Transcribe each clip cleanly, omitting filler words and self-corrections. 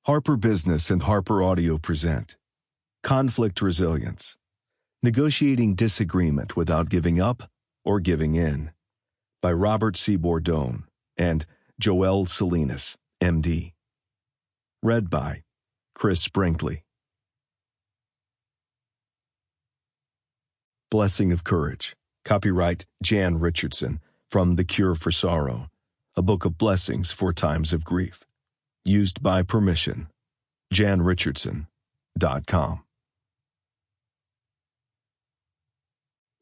Harper Business and HarperAudio present Conflict Resilience, Negotiating Disagreement Without Giving Up or Giving In by Robert C. Bordone and Joel Salinas, M.D. Read by Chris Brinkley. Blessing of Courage. Copyright Jan Richardson from The Cure for Sorrow, a book of blessings for times of grief. Used by permission. janrichardson.com.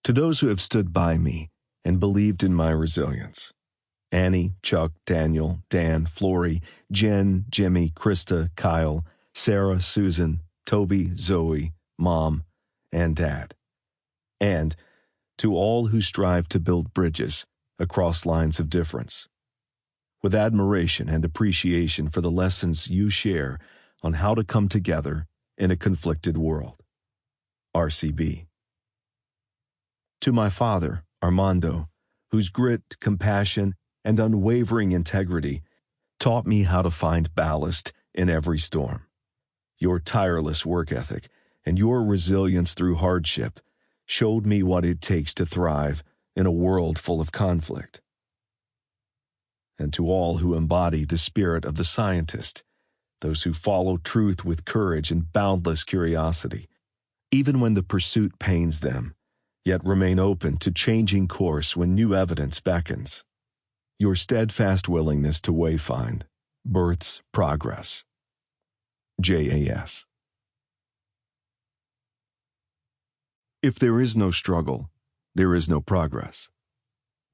To those who have stood by me and believed in my resilience, Annie, Chuck, Daniel, Dan, Flory, Jen, Jimmy, Krista, Kyle, Sarah, Susan, Toby, Zoe, Mom, and Dad. And to all who strive to build bridges across lines of difference, with admiration and appreciation for the lessons you share on how to come together in a conflicted world. RCB. To my father, Armando, whose grit, compassion, and unwavering integrity taught me how to find ballast in every storm. Your tireless work ethic and your resilience through hardship showed me what it takes to thrive in a world full of conflict. And to all who embody the spirit of the scientist, those who follow truth with courage and boundless curiosity, even when the pursuit pains them, yet remain open to changing course when new evidence beckons. Your steadfast willingness to wayfind births progress. JAS. If there is no struggle, there is no progress.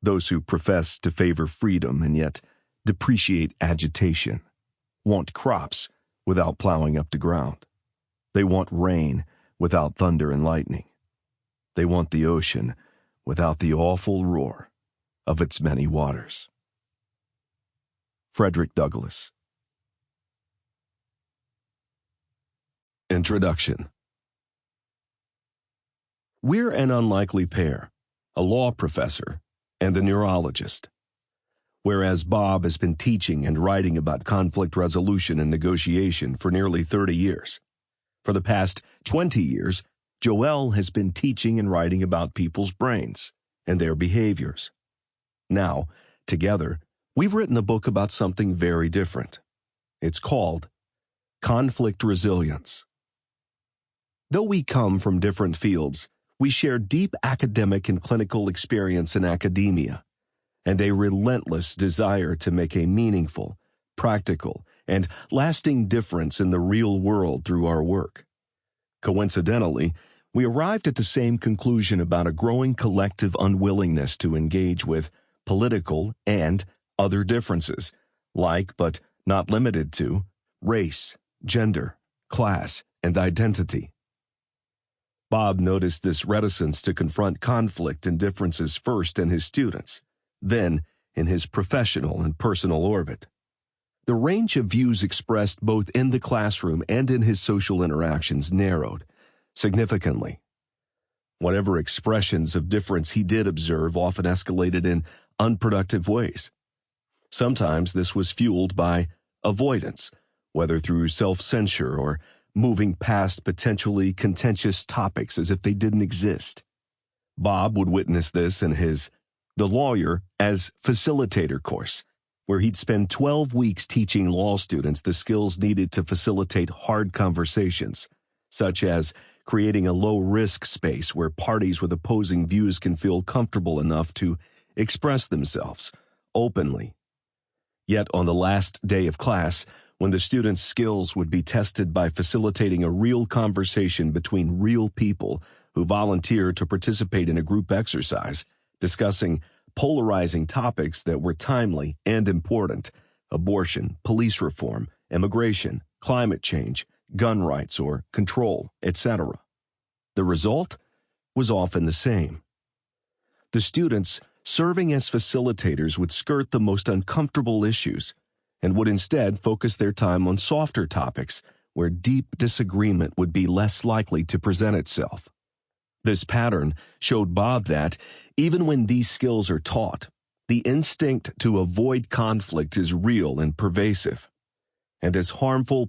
Those who profess to favor freedom and yet depreciate agitation want crops without plowing up the ground. They want rain without thunder and lightning. They want the ocean without the awful roar of its many waters. Frederick Douglass. Introduction. We're an unlikely pair, a law professor and a neurologist. Whereas Bob has been teaching and writing about conflict resolution and negotiation for nearly 30 years. For the past 20 years, Joel has been teaching and writing about people's brains and their behaviors. Now, together, we've written a book about something very different. It's called Conflict Resilience. Though we come from different fields, we share deep academic and clinical experience in academia and a relentless desire to make a meaningful, practical, and lasting difference in the real world through our work. Coincidentally, we arrived at the same conclusion about a growing collective unwillingness to engage with political and other differences, like but not limited to race, gender, class, and identity. Bob noticed this reticence to confront conflict and differences first in his students, then in his professional and personal orbit. The range of views expressed both in the classroom and in his social interactions narrowed significantly. Whatever expressions of difference he did observe often escalated in unproductive ways. Sometimes this was fueled by avoidance, whether through self-censure or moving past potentially contentious topics as if they didn't exist. Bob would witness this in his The Lawyer as Facilitator course, where he'd spend 12 weeks teaching law students the skills needed to facilitate hard conversations, such as creating a low-risk space where parties with opposing views can feel comfortable enough to express themselves openly. Yet on the last day of class, when the students' skills would be tested by facilitating a real conversation between real people who volunteered to participate in a group exercise, discussing polarizing topics that were timely and important: abortion, police reform, immigration, climate change, gun rights or control, etc. The result was often the same. The students, serving as facilitators, would skirt the most uncomfortable issues and would instead focus their time on softer topics where deep disagreement would be less likely to present itself. This pattern showed Bob that, even when these skills are taught, the instinct to avoid conflict is real and pervasive, and as harmful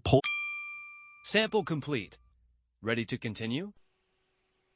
Sample complete. Ready to continue?